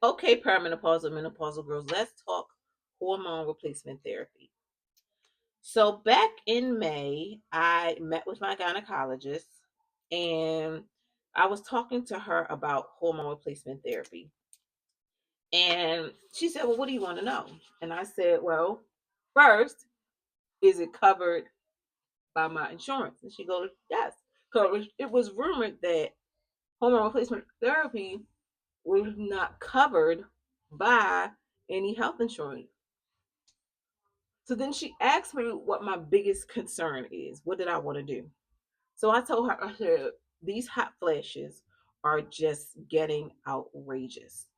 Okay, perimenopausal, menopausal girls, let's talk hormone replacement therapy. So back in May, I met with my gynecologist and I was talking to her about hormone replacement therapy. And she said, "Well, what do you want to know?" And I said, "Well, first, is it covered by my insurance?" And she goes, "Yes." Because it was rumored that hormone replacement therapy was not covered by any health insurance. So then she asked me what my biggest concern is. What did I want to do? So I told her, I said, these hot flashes are just getting outrageous.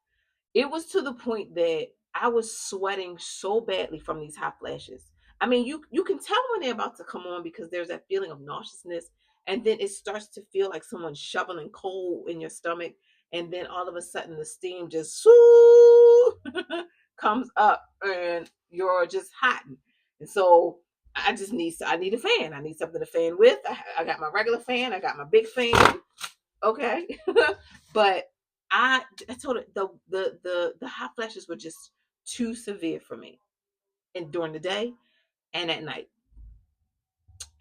It was to the point that I was sweating so badly from these hot flashes. I mean, you can tell when they're about to come on because there's that feeling of nauseousness, and then it starts to feel like someone's shoveling coal in your stomach, and then all of a sudden the steam just comes up, and you're just hot. And so I need a fan. I need something to fan with. I got my regular fan. I got my big fan. Okay, but I told her the hot flashes were just too severe for me, and during the day and at night.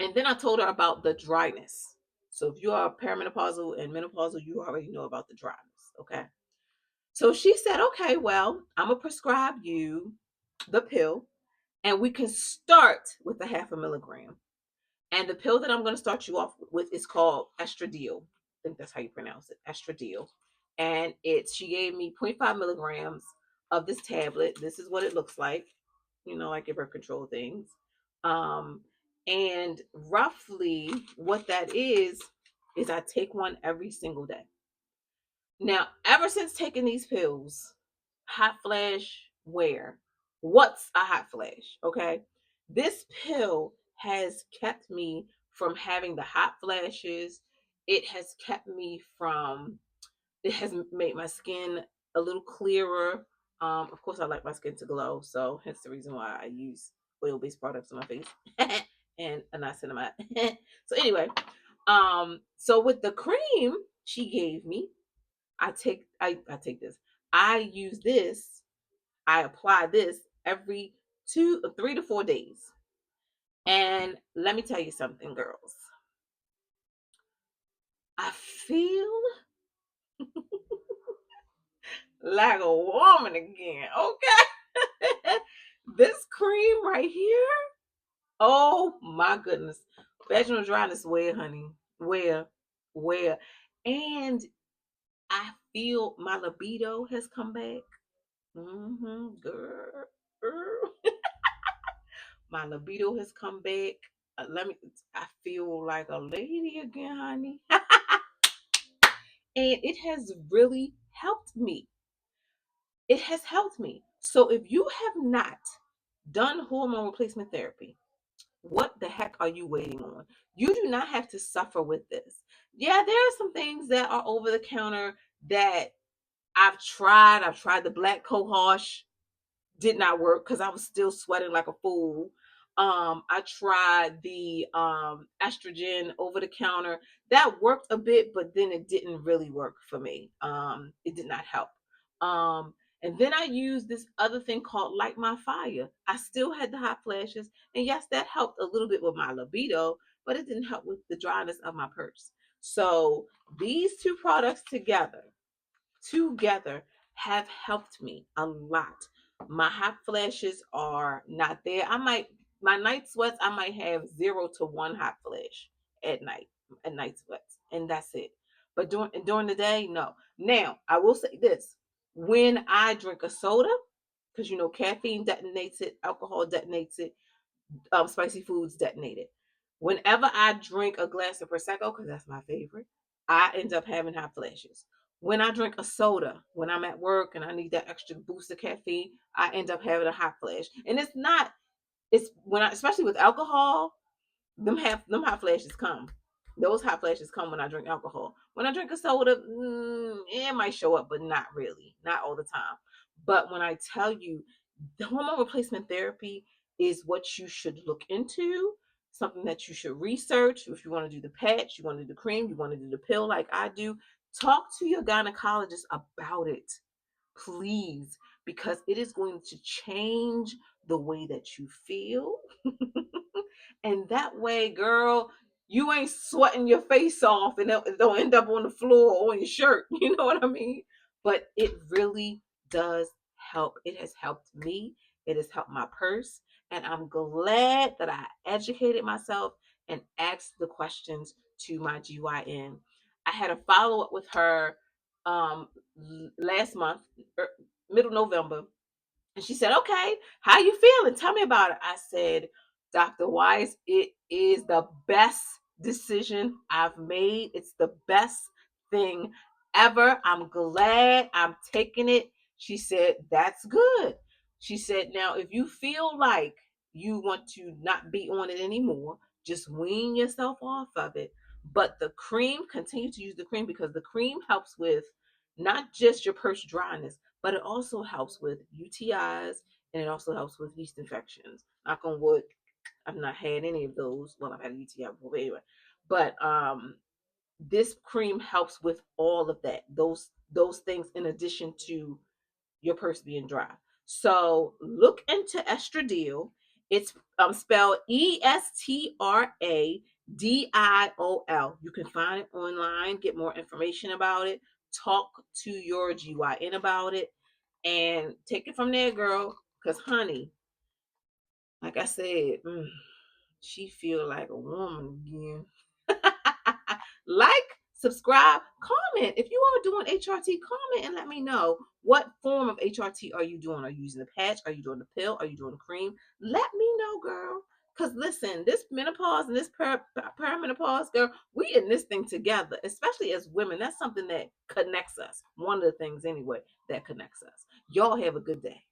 And then I told her about the dryness. So if you are perimenopausal and menopausal, you already know about the dryness. Okay. So she said, "Okay, well, I'm gonna prescribe you the pill, and we can start with a half a milligram. And the pill that I'm going to start you off with is called estradiol. I think that's how you pronounce it, estradiol. And she gave me zero point 0.5 milligrams of this tablet. This is what it looks like, like your birth control things. Um, and roughly what that is I take one every single day. Now, ever since taking these pills, hot flash where? What's a hot flash? Okay. This pill has kept me from having the hot flashes. It has kept me from, it has made my skin a little clearer. Of course, I like my skin to glow. So, hence the reason why I use oil based products on my face and a niacinamide. So, anyway, so with the cream she gave me, I take this. I use this. I apply this every 3 to 4 days. And let me tell you something, girls. I feel like a woman again. Okay. This cream right here. Oh my goodness. Vaginal dryness where, honey? Where? Where? And I feel my libido has come back. Girl. Girl. My libido has come back. I feel like a lady again, honey. And it has really helped me. It has helped me. So if you have not done hormone replacement therapy, what the heck are you waiting on? You do not have to suffer with this. Yeah, there are some things that are over the counter that I've tried. I've tried the black cohosh, did not work because I was still sweating like a fool. I tried the estrogen over the counter. That worked a bit, but then it didn't really work for me. It did not help. Um, and then I used this other thing called Light My Fire. I still had the hot flashes, and yes, that helped a little bit with my libido, but it didn't help with the dryness of my purse. So these two products together have helped me a lot. My hot flashes are not there. My night sweats, I might have 0 to 1 hot flash at night, at night sweats, and that's it. But during the day, no. Now, I will say this. When I drink a soda, because caffeine detonates it, alcohol detonates it, spicy foods detonated. Whenever I drink a glass of prosecco, because that's my favorite, I end up having hot flashes. When I drink a soda, when I'm at work and I need that extra boost of caffeine, I end up having a hot flash. And it's not, it's when I, especially with alcohol, them hot flashes come. Those hot flashes come when I drink alcohol. When I drink a soda, it might show up, but not really, not all the time. But when I tell you, the hormone replacement therapy is what you should look into, something that you should research. If you want to do the patch, you want to do the cream, you want to do the pill like I do, talk to your gynecologist about it. please, because it is going to change the way that you feel. And that way, girl, you ain't sweating your face off and it don't end up on the floor or on your shirt. You know what I mean? But it really does help. It has helped me. It has helped my purse. And I'm glad that I educated myself and asked the questions to my GYN. I had a follow up with her last month, middle November, and she said, "Okay, how you feeling? Tell me about it." I said, "Dr. Wise, it is the best decision I've made. It's the best thing ever. I'm glad I'm taking it." She said, "That's good." She said, "Now, if you feel like you want to not be on it anymore, just wean yourself off of it. But the cream, continue to use the cream because the cream helps with not just your purse dryness, but it also helps with UTIs and it also helps with yeast infections. Knock on wood, I've not had any of those. Well, I've had a UTI before, but anyway. But this cream helps with all of that. Those things in addition to your purse being dry. So look into estradiol. It's spelled Estradiol. You can find it online, get more information about it, talk to your GYN about it, and take it from there, girl. Because, honey, like I said, she feel like a woman again. Like, subscribe, comment. If you are doing HRT, comment and let me know what form of HRT are you doing. Are you using the patch? Are you doing the pill? Are you doing the cream? Let me know, girl. Because listen, this menopause and this perimenopause, girl, we in this thing together, especially as women. That's something that connects us. One of the things, anyway, that connects us. Y'all have a good day.